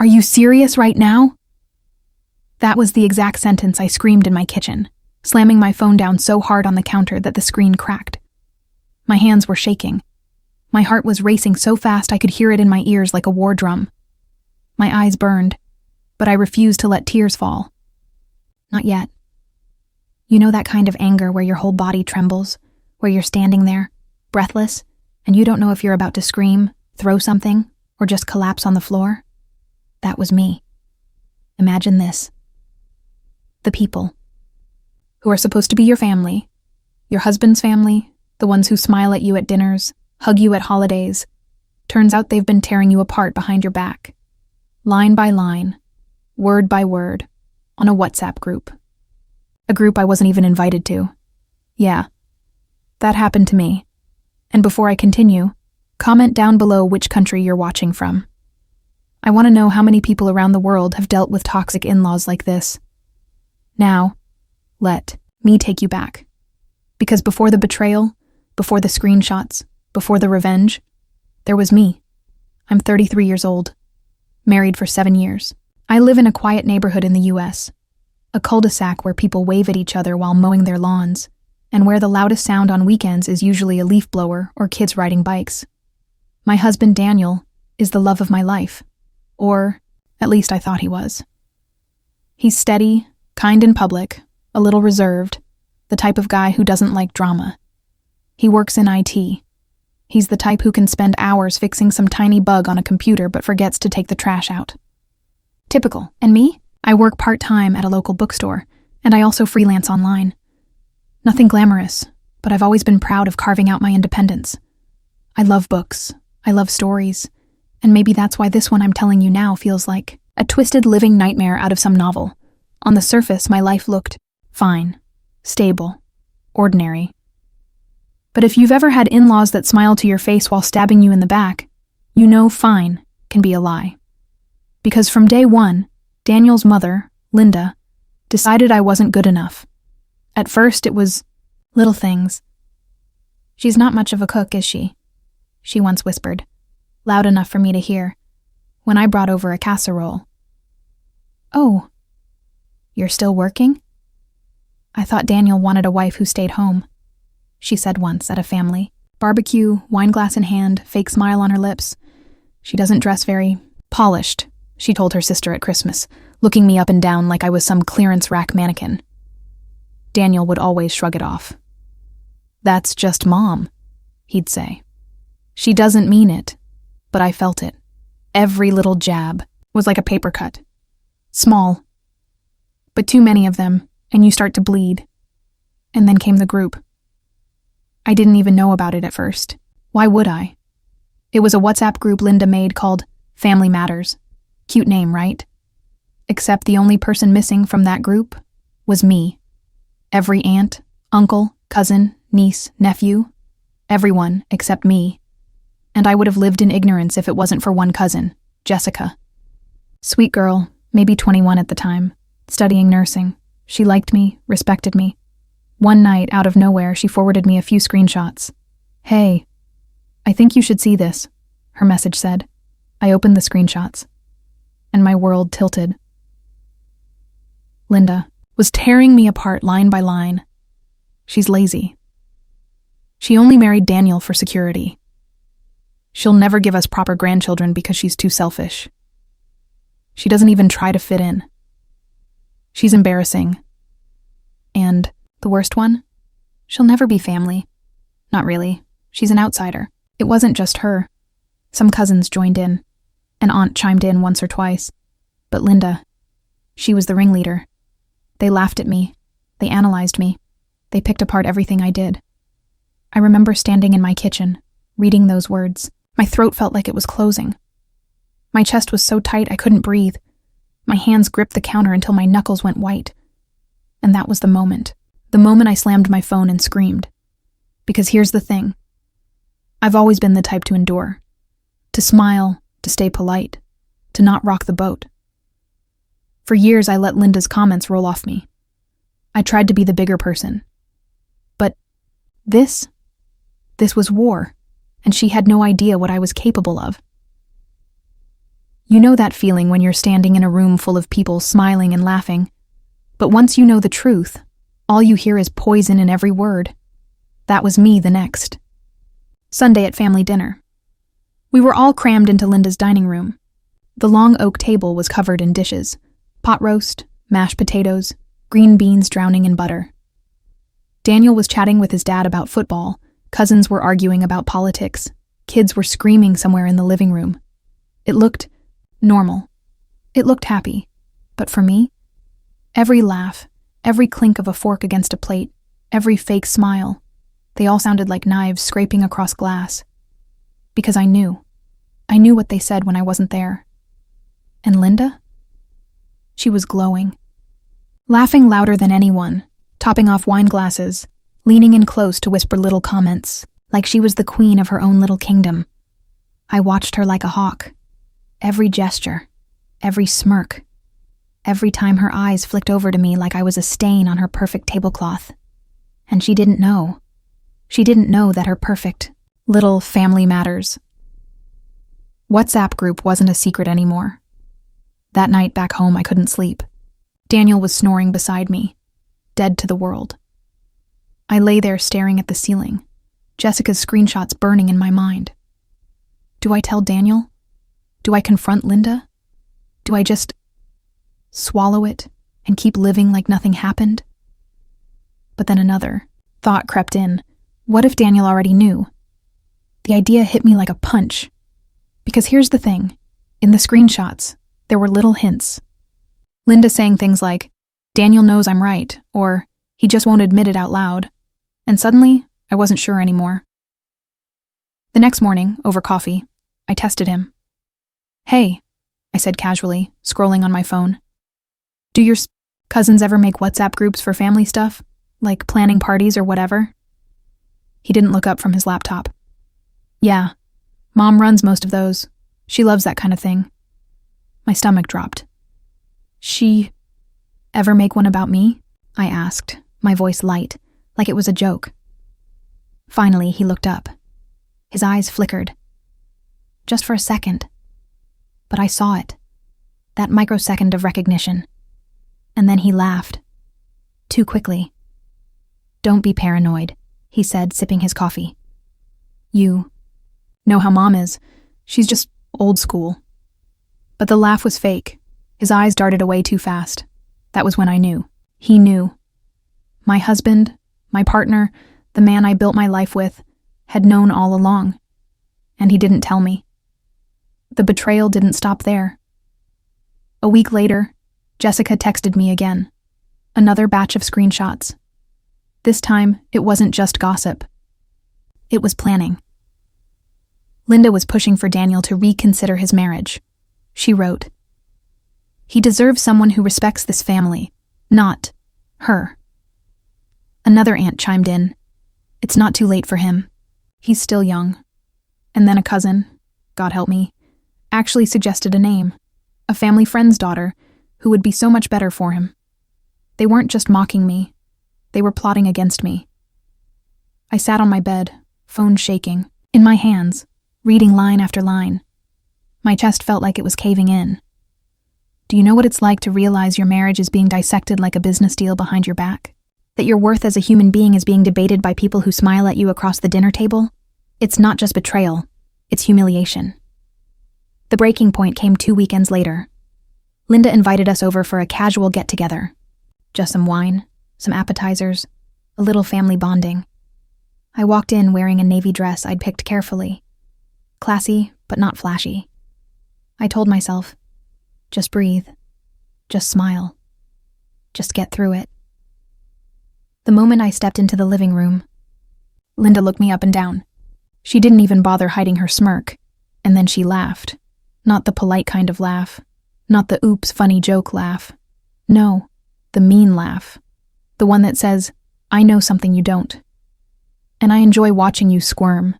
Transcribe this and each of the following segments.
Are you serious right now?" That was the exact sentence I screamed in my kitchen, slamming my phone down so hard on the counter that the screen cracked. My hands were shaking. My heart was racing so fast I could hear it in my ears like a war drum. My eyes burned, but I refused to let tears fall. Not yet. You know that kind of anger where your whole body trembles, where you're standing there, breathless, and you don't know if you're about to scream, throw something, or just collapse on the floor? That was me. Imagine this. The people who are supposed to be your family, your husband's family, the ones who smile at you at dinners, hug you at holidays, turns out they've been tearing you apart behind your back, line by line, word by word, on a WhatsApp group. A group I wasn't even invited to. Yeah, that happened to me. And before I continue, comment down below which country you're watching from. I want to know how many people around the world have dealt with toxic in-laws like this. Now, let me take you back. Because before the betrayal, before the screenshots, before the revenge, there was me. I'm 33 years old, married for 7 years. I live in a quiet neighborhood in the US, a cul-de-sac where people wave at each other while mowing their lawns, and where the loudest sound on weekends is usually a leaf blower or kids riding bikes. My husband, Daniel, is the love of my life. Or, at least I thought he was. He's steady, kind in public, a little reserved, the type of guy who doesn't like drama. He works in IT. He's the type who can spend hours fixing some tiny bug on a computer but forgets to take the trash out. Typical. And me? I work part-time at a local bookstore, and I also freelance online. Nothing glamorous, but I've always been proud of carving out my independence. I love books. I love stories. And maybe that's why this one I'm telling you now feels like a twisted living nightmare out of some novel. On the surface, my life looked fine, stable, ordinary. But if you've ever had in-laws that smile to your face while stabbing you in the back, you know fine can be a lie. Because from day one, Daniel's mother, Linda, decided I wasn't good enough. At first, it was little things. "She's not much of a cook, is she?" she once whispered, loud enough for me to hear, when I brought over a casserole. "Oh, you're still working?" "I thought Daniel wanted a wife who stayed home," she said once at a family. Barbecue, wine glass in hand, fake smile on her lips. "She doesn't dress very polished," she told her sister at Christmas, looking me up and down like I was some clearance rack mannequin. Daniel would always shrug it off. "That's just Mom," he'd say. "She doesn't mean it," but I felt it. Every little jab was like a paper cut. Small, but too many of them, and you start to bleed. And then came the group. I didn't even know about it at first. Why would I? It was a WhatsApp group Linda made called Family Matters. Cute name, right? Except the only person missing from that group was me. Every aunt, uncle, cousin, niece, nephew, everyone except me. And I would have lived in ignorance if it wasn't for one cousin, Jessica. Sweet girl, maybe 21 at the time, studying nursing. She liked me, respected me. One night, out of nowhere, she forwarded me a few screenshots. "Hey, I think you should see this," her message said. I opened the screenshots, and my world tilted. Linda was tearing me apart line by line. She's lazy. She only married Daniel for security. She'll never give us proper grandchildren because she's too selfish. She doesn't even try to fit in. She's embarrassing. And the worst one? She'll never be family. Not really. She's an outsider. It wasn't just her. Some cousins joined in. An aunt chimed in once or twice. But Linda, she was the ringleader. They laughed at me. They analyzed me. They picked apart everything I did. I remember standing in my kitchen, reading those words. My throat felt like it was closing. My chest was so tight I couldn't breathe. My hands gripped the counter until my knuckles went white. And that was the moment I slammed my phone and screamed. Because here's the thing. I've always been the type to endure. To smile, to stay polite, to not rock the boat. For years I let Linda's comments roll off me. I tried to be the bigger person. But this was war, and she had no idea what I was capable of. You know that feeling when you're standing in a room full of people smiling and laughing, but once you know the truth, all you hear is poison in every word. That was me the next. Sunday at family dinner. We were all crammed into Linda's dining room. The long oak table was covered in dishes, pot roast, mashed potatoes, green beans drowning in butter. Daniel was chatting with his dad about football, cousins were arguing about politics, kids were screaming somewhere in the living room. It looked normal. It looked happy. But for me, every laugh, every clink of a fork against a plate, every fake smile, they all sounded like knives scraping across glass. Because I knew what they said when I wasn't there. And Linda? She was glowing. Laughing louder than anyone, topping off wine glasses, leaning in close to whisper little comments, like she was the queen of her own little kingdom. I watched her like a hawk. Every gesture, every smirk, every time her eyes flicked over to me like I was a stain on her perfect tablecloth. And she didn't know. She didn't know that her perfect little family matters. WhatsApp group wasn't a secret anymore. That night back home, I couldn't sleep. Daniel was snoring beside me, dead to the world. I lay there staring at the ceiling, Jessica's screenshots burning in my mind. Do I tell Daniel? Do I confront Linda? Do I just swallow it and keep living like nothing happened? But then another thought crept in. What if Daniel already knew? The idea hit me like a punch. Because here's the thing. In the screenshots, there were little hints. Linda saying things like, Daniel knows I'm right, or he just won't admit it out loud. And suddenly, I wasn't sure anymore. The next morning, over coffee, I tested him. Hey, I said casually, scrolling on my phone. Do your cousins ever make WhatsApp groups for family stuff? Like planning parties or whatever? He didn't look up from his laptop. Yeah, Mom runs most of those. She loves that kind of thing. My stomach dropped. She ever make one about me? I asked, my voice light, like it was a joke. Finally, he looked up. His eyes flickered. Just for a second. But I saw it. That microsecond of recognition. And then he laughed. Too quickly. Don't be paranoid, he said, sipping his coffee. You know how Mom is. She's just old school. But the laugh was fake. His eyes darted away too fast. That was when I knew. He knew. My husband, my partner, the man I built my life with, had known all along. And he didn't tell me. The betrayal didn't stop there. A week later, Jessica texted me again. Another batch of screenshots. This time, it wasn't just gossip. It was planning. Linda was pushing for Daniel to reconsider his marriage. She wrote, He deserves someone who respects this family, not her. Another aunt chimed in. It's not too late for him. He's still young. And then a cousin, God help me, actually suggested a name, a family friend's daughter, who would be so much better for him. They weren't just mocking me. They were plotting against me. I sat on my bed, phone shaking, in my hands, reading line after line. My chest felt like it was caving in. Do you know what it's like to realize your marriage is being dissected like a business deal behind your back? That your worth as a human being is being debated by people who smile at you across the dinner table? It's not just betrayal, it's humiliation. The breaking point came 2 weekends later. Linda invited us over for a casual get-together. Just some wine, some appetizers, a little family bonding. I walked in wearing a navy dress I'd picked carefully. Classy, but not flashy. I told myself, just breathe, just smile, just get through it. The moment I stepped into the living room, Linda looked me up and down. She didn't even bother hiding her smirk, and then she laughed. Not the polite kind of laugh, not the oops funny joke laugh. No, the mean laugh. The one that says, I know something you don't. And I enjoy watching you squirm.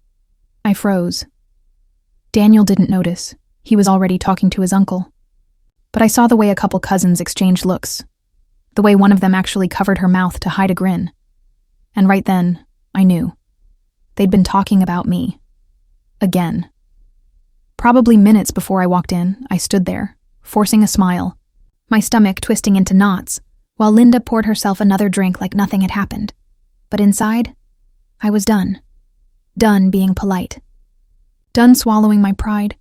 I froze. Daniel didn't notice. He was already talking to his uncle. But I saw the way a couple cousins exchanged looks. The way one of them actually covered her mouth to hide a grin. And right then, I knew. They'd been talking about me. Again. Probably minutes before I walked in, I stood there, forcing a smile, my stomach twisting into knots, while Linda poured herself another drink like nothing had happened. But inside, I was done. Done being polite. Done swallowing my pride.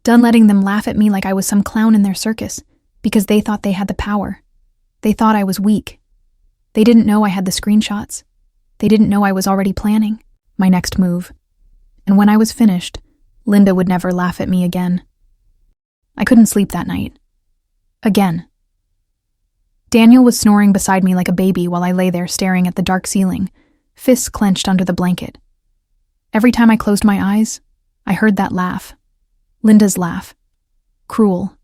Done letting them laugh at me like I was some clown in their circus, because they thought they had the power. They thought I was weak. They didn't know I had the screenshots. They didn't know I was already planning my next move. And when I was finished, Linda would never laugh at me again. I couldn't sleep that night. Again. Daniel was snoring beside me like a baby while I lay there staring at the dark ceiling, fists clenched under the blanket. Every time I closed my eyes, I heard that laugh. Linda's laugh. Cruel,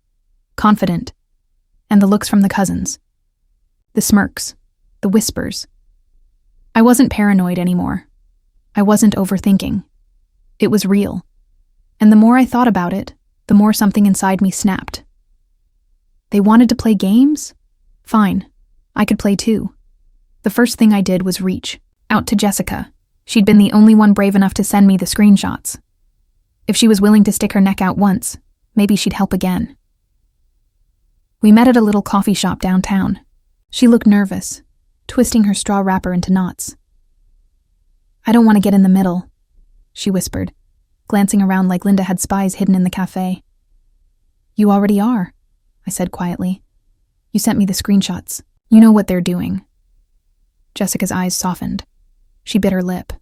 confident, and the looks from the cousins. The smirks, the whispers. I wasn't paranoid anymore. I wasn't overthinking. It was real. And the more I thought about it, the more something inside me snapped. They wanted to play games? Fine. I could play too. The first thing I did was reach out to Jessica. She'd been the only one brave enough to send me the screenshots. If she was willing to stick her neck out once, maybe she'd help again. We met at a little coffee shop downtown. She looked nervous, twisting her straw wrapper into knots. "I don't want to get in the middle," she whispered, glancing around like Linda had spies hidden in the cafe. "You already are," I said quietly. "You sent me the screenshots. You know what they're doing." Jessica's eyes softened. She bit her lip.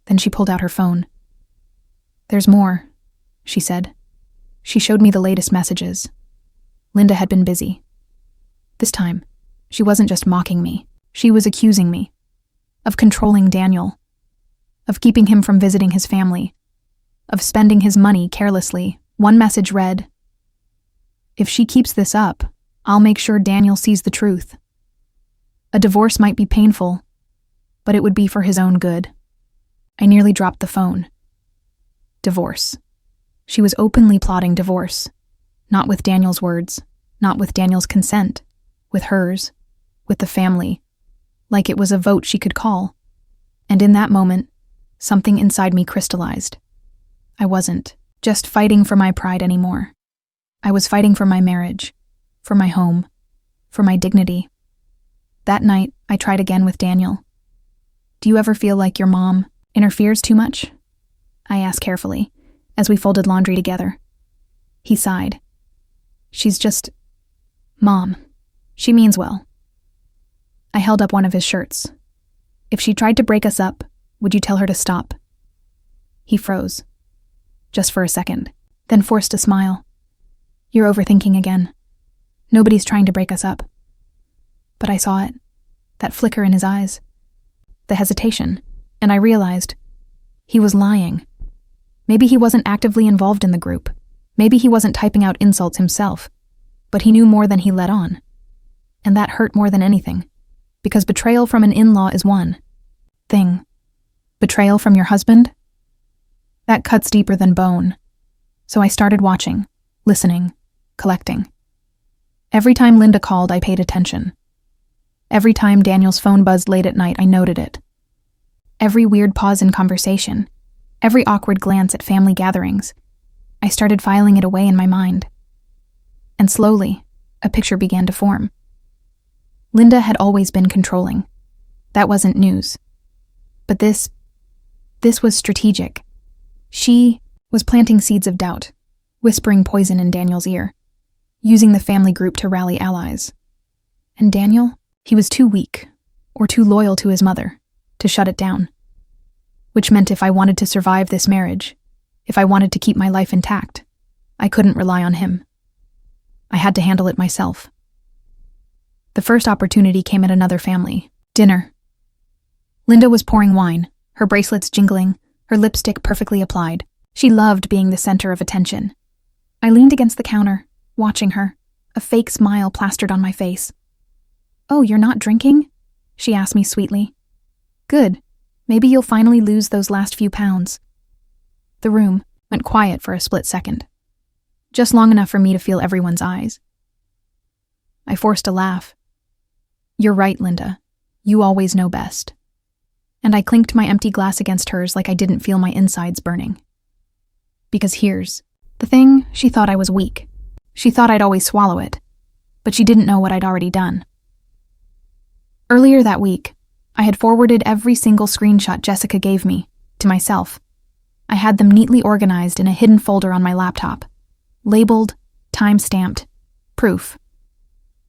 Then she pulled out her phone. "There's more," she said. She showed me the latest messages. Linda had been busy. This time, she wasn't just mocking me. She was accusing me of controlling Daniel, of keeping him from visiting his family, of spending his money carelessly. One message read, "If she keeps this up, I'll make sure Daniel sees the truth. A divorce might be painful, but it would be for his own good." I nearly dropped the phone. Divorce. She was openly plotting divorce. Not with Daniel's words, not with Daniel's consent, with hers, with the family, like it was a vote she could call. And in that moment, something inside me crystallized. I wasn't just fighting for my pride anymore. I was fighting for my marriage, for my home, for my dignity. That night, I tried again with Daniel. "Do you ever feel like your mom interferes too much?" I asked carefully, as we folded laundry together. He sighed. "She's just... Mom. She means well." I held up one of his shirts. "If she tried to break us up, would you tell her to stop?" He froze. Just for a second, then forced a smile. "You're overthinking again. Nobody's trying to break us up." But I saw it, that flicker in his eyes, the hesitation, and I realized he was lying. Maybe he wasn't actively involved in the group. Maybe he wasn't typing out insults himself, but he knew more than he let on. And that hurt more than anything, because betrayal from an in-law is one thing. Betrayal from your husband? That cuts deeper than bone. So I started watching, listening, collecting. Every time Linda called, I paid attention. Every time Daniel's phone buzzed late at night, I noted it. Every weird pause in conversation, every awkward glance at family gatherings, I started filing it away in my mind. And slowly, a picture began to form. Linda had always been controlling. That wasn't news. But this was strategic. She was planting seeds of doubt, whispering poison in Daniel's ear, using the family group to rally allies. And Daniel, he was too weak, or too loyal to his mother, to shut it down. Which meant if I wanted to survive this marriage, if I wanted to keep my life intact, I couldn't rely on him. I had to handle it myself. The first opportunity came at another family, dinner. Linda was pouring wine, her bracelets jingling, her lipstick perfectly applied. She loved being the center of attention. I leaned against the counter, watching her, a fake smile plastered on my face. "Oh, you're not drinking?" she asked me sweetly. "Good. Maybe you'll finally lose those last few pounds." The room went quiet for a split second, just long enough for me to feel everyone's eyes. I forced a laugh. "You're right, Linda. You always know best." And I clinked my empty glass against hers like I didn't feel my insides burning. Because here's The thing, she thought I was weak. She thought I'd always swallow it. But she didn't know what I'd already done. Earlier that week, I had forwarded every single screenshot Jessica gave me to myself. I had them neatly organized in a hidden folder on my laptop, labeled, time-stamped, proof.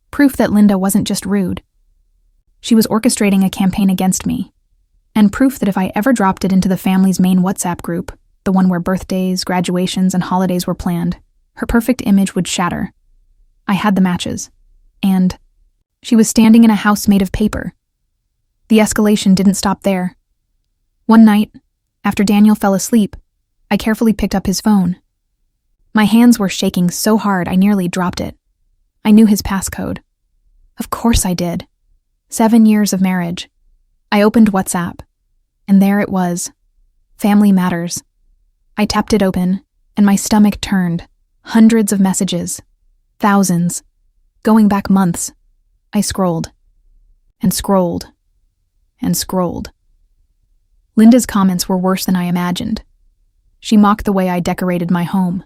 Proof that Linda wasn't just rude. She was orchestrating a campaign against me, and proof that if I ever dropped it into the family's main WhatsApp group, the one where birthdays, graduations, and holidays were planned, her perfect image would shatter. I had the matches, and she was standing in a house made of paper. The escalation didn't stop there. One night, after Daniel fell asleep, I carefully picked up his phone. My hands were shaking so hard I nearly dropped it. I knew his passcode. Of course I did. 7 years of marriage. I opened WhatsApp, and there it was. Family Matters. I tapped it open, and my stomach turned. Hundreds of messages. Thousands. Going back months. I scrolled. And scrolled. And scrolled. Linda's comments were worse than I imagined. She mocked the way I decorated my home,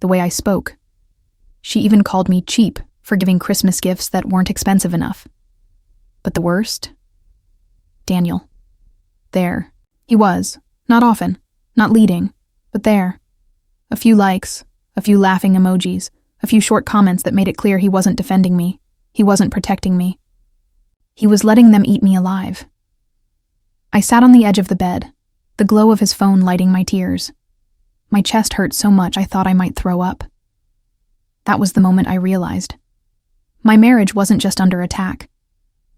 the way I spoke. She even called me cheap for giving Christmas gifts that weren't expensive enough. But the worst? Daniel. There. He was. Not often. Not leading. But there. A few likes. A few laughing emojis. A few short comments that made it clear he wasn't defending me. He wasn't protecting me. He was letting them eat me alive. I sat on the edge of the bed, the glow of his phone lighting my tears. My chest hurt so much I thought I might throw up. That was the moment I realized. My marriage wasn't just under attack.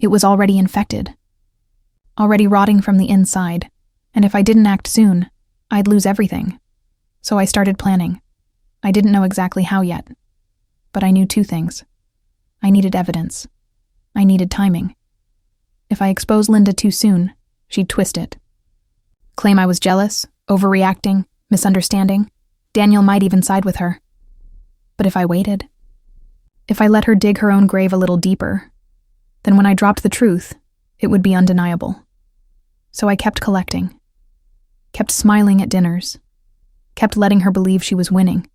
It was already infected. Already rotting from the inside, and if I didn't act soon, I'd lose everything. So I started planning. I didn't know exactly how yet, but I knew 2 things. I needed evidence. I needed timing. If I exposed Linda too soon, she'd twist it. Claim I was jealous, overreacting, misunderstanding. Daniel might even side with her. But if I waited, if I let her dig her own grave a little deeper, then when I dropped the truth, it would be undeniable. So I kept collecting, kept smiling at dinners, kept letting her believe she was winning,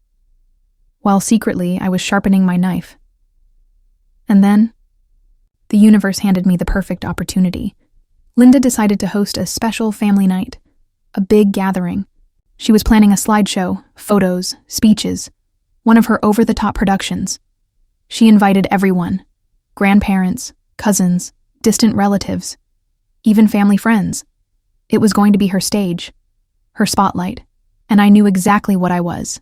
while secretly I was sharpening my knife. And then, the universe handed me the perfect opportunity. Linda decided to host a special family night, a big gathering. She was planning a slideshow, photos, speeches, one of her over-the-top productions. She invited everyone, grandparents, cousins, distant relatives, even family friends. It was going to be her stage, her spotlight, and I knew exactly what I was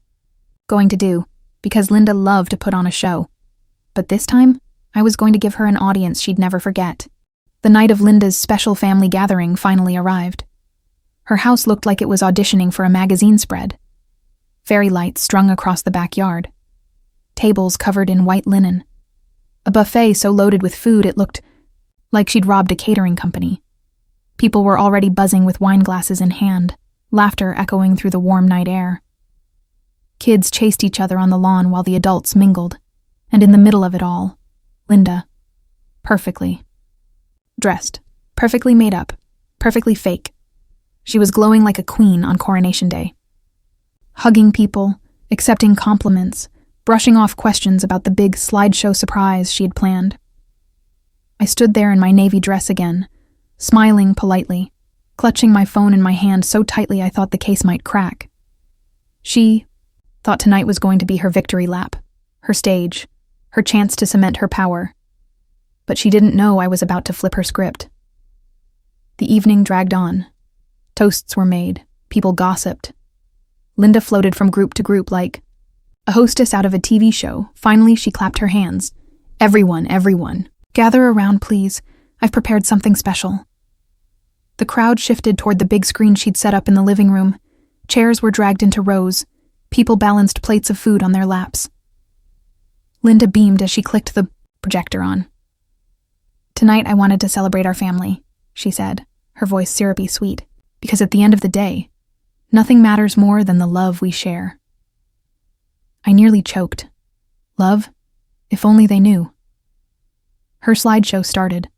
going to do, because Linda loved to put on a show. But this time, I was going to give her an audience she'd never forget. The night of Linda's special family gathering finally arrived. Her house looked like it was auditioning for a magazine spread. Fairy lights strung across the backyard. Tables covered in white linen. A buffet so loaded with food it looked like she'd robbed a catering company. People were already buzzing with wine glasses in hand, laughter echoing through the warm night air. Kids chased each other on the lawn while the adults mingled, and in the middle of it all, Linda, perfectly dressed, perfectly made up, perfectly fake. She was glowing like a queen on Coronation Day. Hugging people, accepting compliments, brushing off questions about the big slideshow surprise she had planned. I stood there in my navy dress again, smiling politely, clutching my phone in my hand so tightly I thought the case might crack. She thought tonight was going to be her victory lap, her stage, her chance to cement her power. But she didn't know I was about to flip her script. The evening dragged on. Toasts were made. People gossiped. Linda floated from group to group like a hostess out of a TV show. Finally, she clapped her hands. Everyone. Gather around, please. I've prepared something special. The crowd shifted toward the big screen she'd set up in the living room. Chairs were dragged into rows. People balanced plates of food on their laps. Linda beamed as she clicked the projector on. Tonight I wanted to celebrate our family, she said, her voice syrupy sweet, because at the end of the day, nothing matters more than the love we share. I nearly choked. Love? If only they knew. Her slideshow started.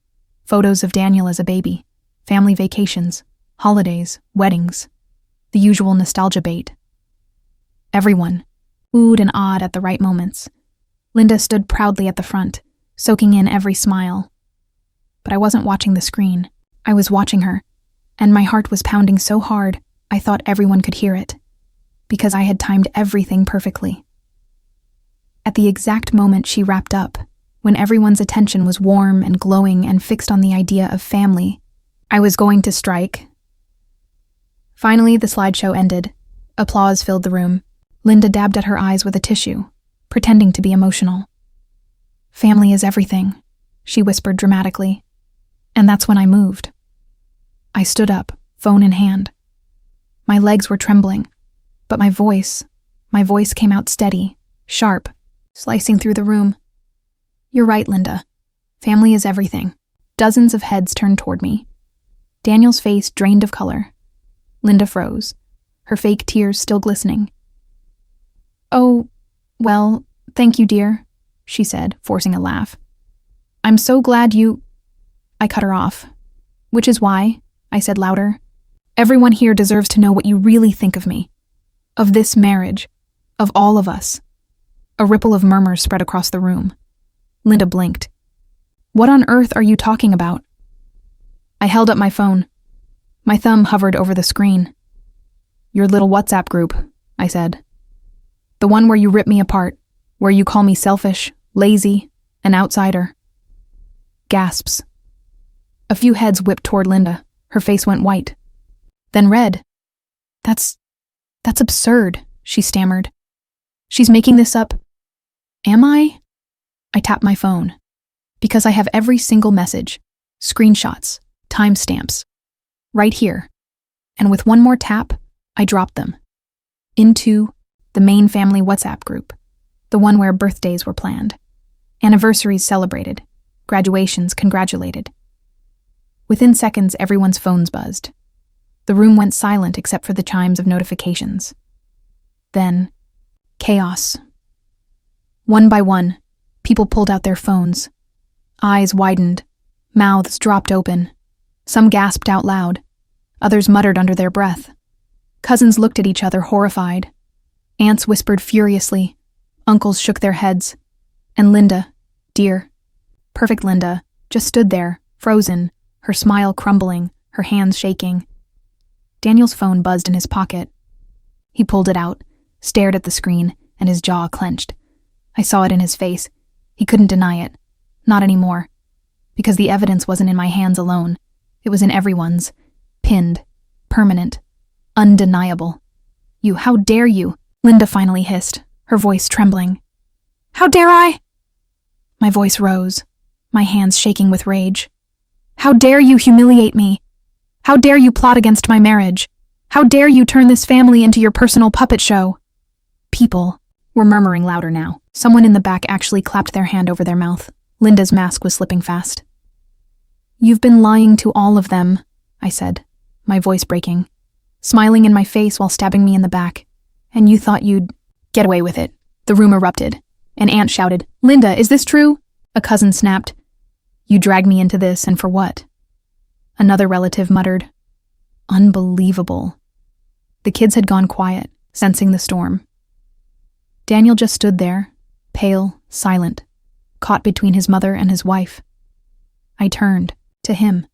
Photos of Daniel as a baby, family vacations, holidays, weddings, the usual nostalgia bait. Everyone, oohed and awed at the right moments. Linda stood proudly at the front, soaking in every smile. But I wasn't watching the screen. I was watching her, and my heart was pounding so hard I thought everyone could hear it, because I had timed everything perfectly. At the exact moment she wrapped up, when everyone's attention was warm and glowing and fixed on the idea of family, I was going to strike. Finally, the slideshow ended. Applause filled the room. Linda dabbed at her eyes with a tissue, pretending to be emotional. "Family is everything," she whispered dramatically. And that's when I moved. I stood up, phone in hand. My legs were trembling, but my voice came out steady, sharp, slicing through the room. "You're right, Linda. Family is everything." Dozens of heads turned toward me. Daniel's face drained of color. Linda froze, her fake tears still glistening. "Oh, well, thank you, dear," she said, forcing a laugh. "I'm so glad you—" I cut her off. "Which is why," I said louder, "everyone here deserves to know what you really think of me. Of this marriage. Of all of us." A ripple of murmurs spread across the room. Linda blinked. "What on earth are you talking about?" I held up my phone. My thumb hovered over the screen. "Your little WhatsApp group," I said. "The one where you rip me apart, where you call me selfish, lazy, an outsider." Gasps. A few heads whipped toward Linda. Her face went white, then red. That's absurd," she stammered. "She's making this up." "Am I?" I tapped my phone. "Because I have every single message, screenshots, timestamps, right here." And with one more tap, I dropped them into the main family WhatsApp group, the one where birthdays were planned, anniversaries celebrated, graduations congratulated. Within seconds, everyone's phones buzzed. The room went silent except for the chimes of notifications. Then, chaos. One by one, people pulled out their phones. Eyes widened, mouths dropped open. Some gasped out loud. Others muttered under their breath. Cousins looked at each other horrified. Aunts whispered furiously. Uncles shook their heads. And Linda, dear, perfect Linda, just stood there, frozen, her smile crumbling, her hands shaking. Daniel's phone buzzed in his pocket. He pulled it out, stared at the screen, and his jaw clenched. I saw it in his face. He couldn't deny it. Not anymore. Because the evidence wasn't in my hands alone. It was in everyone's. Pinned. Permanent. Undeniable. "You, how dare you?" Linda finally hissed, her voice trembling. "How dare I?" My voice rose, my hands shaking with rage. "How dare you humiliate me? How dare you plot against my marriage? How dare you turn this family into your personal puppet show?" People were murmuring louder now. Someone in the back actually clapped their hand over their mouth. Linda's mask was slipping fast. "You've been lying to all of them," I said, my voice breaking, smiling in my face while stabbing me in the back. "And you thought you'd get away with it." The room erupted. An aunt shouted, "Linda, is this true?" A cousin snapped, "You dragged me into this, and for what?" Another relative muttered, "Unbelievable." The kids had gone quiet, sensing the storm. Daniel just stood there, pale, silent, caught between his mother and his wife. I turned to him.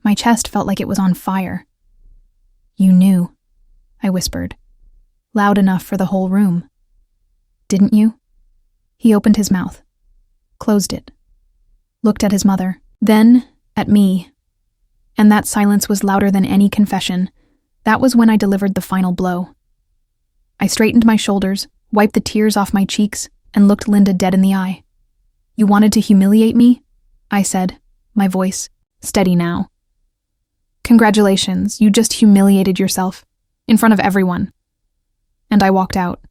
My chest felt like it was on fire. "You knew," I whispered, loud enough for the whole room. "Didn't you?" He opened his mouth, closed it, looked at his mother, then at me. And that silence was louder than any confession. That was when I delivered the final blow. I straightened my shoulders, wiped the tears off my cheeks, and looked Linda dead in the eye. "You wanted to humiliate me?" I said, my voice steady now. "Congratulations, you just humiliated yourself, in front of everyone." And I walked out.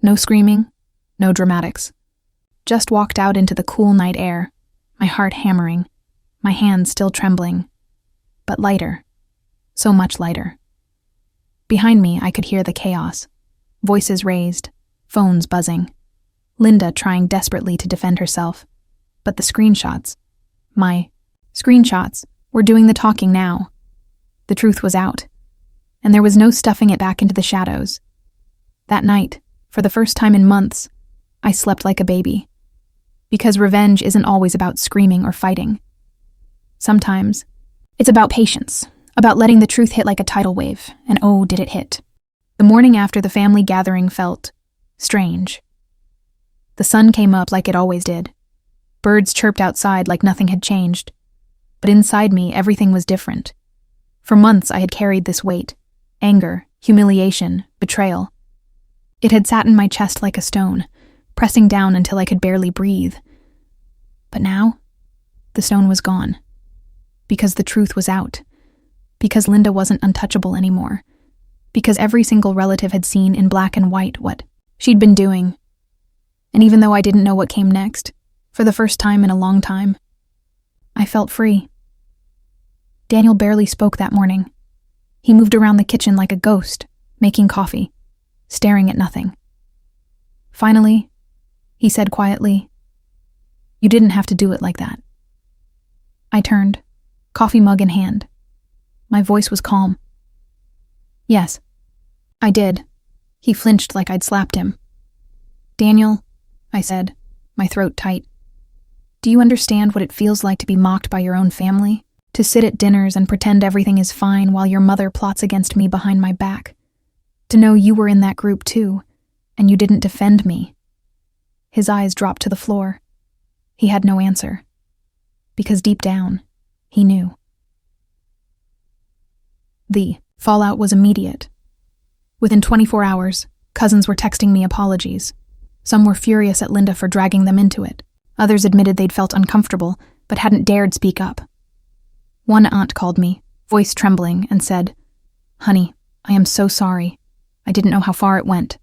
No screaming, no dramatics. Just walked out into the cool night air, my heart hammering, my hands still trembling, but lighter, so much lighter. Behind me, I could hear the chaos, voices raised, phones buzzing, Linda trying desperately to defend herself. But the screenshots, my screenshots, were doing the talking now. The truth was out, and there was no stuffing it back into the shadows. That night, For the first time in months, I slept like a baby. Because revenge isn't always about screaming or fighting. Sometimes, it's about patience, about letting the truth hit like a tidal wave, and oh, did it hit. The morning after the family gathering felt strange. The sun came up like it always did. Birds chirped outside like nothing had changed. But inside me, everything was different. For months, I had carried this weight: anger, humiliation, betrayal. It had sat in my chest like a stone, pressing down until I could barely breathe. But now, the stone was gone. Because the truth was out. Because Linda wasn't untouchable anymore. Because every single relative had seen in black and white what she'd been doing. And even though I didn't know what came next, for the first time in a long time, I felt free. Daniel barely spoke that morning. He moved around the kitchen like a ghost, making coffee, staring at nothing. Finally, he said quietly, "You didn't have to do it like that." I turned, coffee mug in hand. My voice was calm. "Yes, I did." He flinched like I'd slapped him. "Daniel," I said, my throat tight, "do you understand what it feels like to be mocked by your own family? To sit at dinners and pretend everything is fine while your mother plots against me behind my back? To know you were in that group too, and you didn't defend me?" His eyes dropped to the floor. He had no answer. Because deep down, he knew. The fallout was immediate. Within 24 hours, cousins were texting me apologies. Some were furious at Linda for dragging them into it. Others admitted they'd felt uncomfortable, but hadn't dared speak up. One aunt called me, voice trembling, and said, "Honey, I am so sorry. I didn't know how far it went."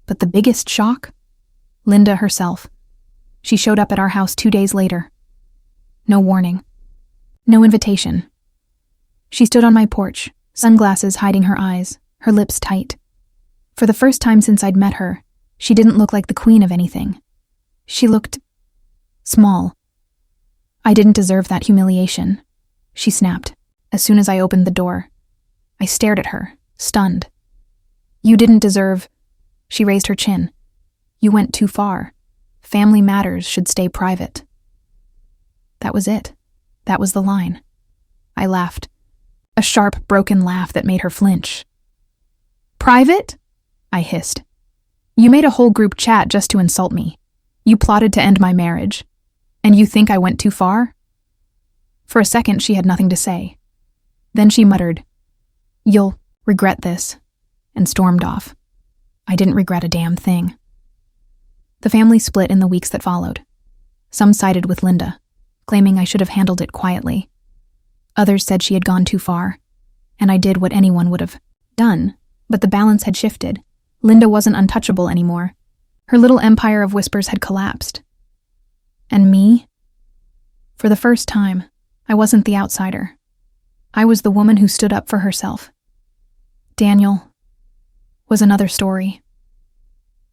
But the biggest shock? Linda herself. She showed up at our house 2 days later. No warning. No invitation. She stood on my porch, sunglasses hiding her eyes, her lips tight. For the first time since I'd met her, she didn't look like the queen of anything. She looked small. "I didn't deserve that humiliation," she snapped, as soon as I opened the door. I stared at her, stunned. "You didn't deserve..." She raised her chin. "You went too far. Family matters should stay private." That was it. That was the line. I laughed. A sharp, broken laugh that made her flinch. "Private?" I hissed. "You made a whole group chat just to insult me. You plotted to end my marriage. And you think I went too far?" For a second, she had nothing to say. Then she muttered, "You'll regret this," and stormed off. I didn't regret a damn thing. The family split in the weeks that followed. Some sided with Linda, claiming I should have handled it quietly. Others said she had gone too far, and I did what anyone would have done, but the balance had shifted. Linda wasn't untouchable anymore. Her little empire of whispers had collapsed. And me? For the first time, I wasn't the outsider. I was the woman who stood up for herself. Daniel was another story.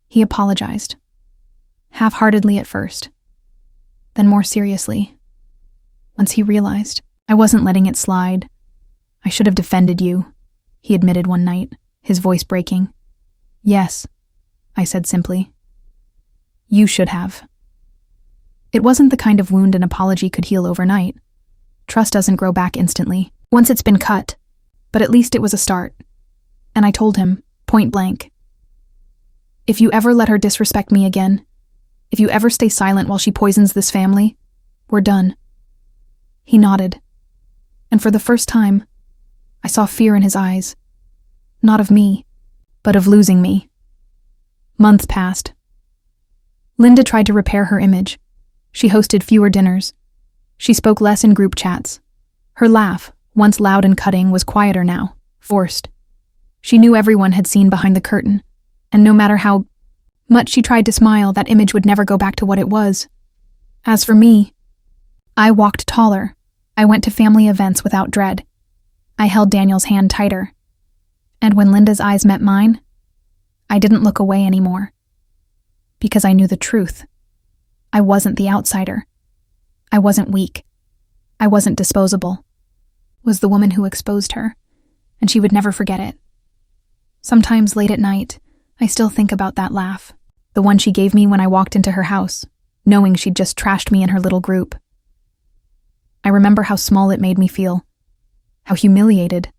He apologized. Half-heartedly at first, then more seriously. Once he realized I wasn't letting it slide. "I should have defended you," he admitted one night, his voice breaking. "Yes," I said simply. "You should have." It wasn't the kind of wound an apology could heal overnight. Trust doesn't grow back instantly, once it's been cut, but at least it was a start. And I told him, point blank, "If you ever let her disrespect me again, if you ever stay silent while she poisons this family, we're done." He nodded, and for the first time, I saw fear in his eyes. Not of me, but of losing me. Months passed. Linda tried to repair her image. She hosted fewer dinners. She spoke less in group chats. Her laugh, once loud and cutting, was quieter now, forced. She knew everyone had seen behind the curtain, and no matter how much she tried to smile, that image would never go back to what it was. As for me, I walked taller. I went to family events without dread. I held Daniel's hand tighter. And when Linda's eyes met mine, I didn't look away anymore. Because I knew the truth. I wasn't the outsider. I wasn't weak. I wasn't disposable. Was the woman who exposed her, and she would never forget it. Sometimes late at night, I still think about that laugh, the one she gave me when I walked into her house, knowing she'd just trashed me in her little group. I remember how small it made me feel, how humiliated.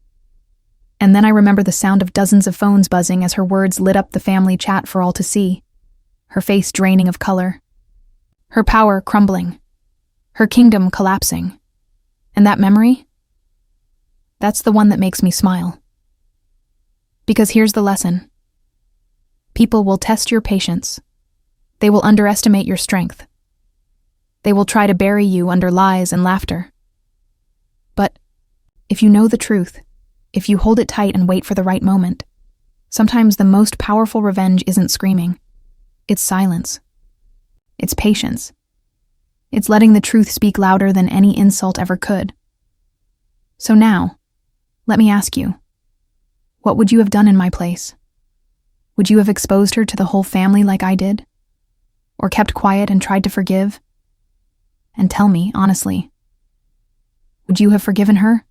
And then I remember the sound of dozens of phones buzzing as her words lit up the family chat for all to see, her face draining of color, her power crumbling, her kingdom collapsing. And that memory? That's the one that makes me smile. Because here's the lesson. People will test your patience. They will underestimate your strength. They will try to bury you under lies and laughter. But if you know the truth, if you hold it tight and wait for the right moment, sometimes the most powerful revenge isn't screaming. It's silence. It's patience. It's letting the truth speak louder than any insult ever could. So now, let me ask you, what would you have done in my place? Would you have exposed her to the whole family like I did? Or kept quiet and tried to forgive? And tell me, honestly, would you have forgiven her?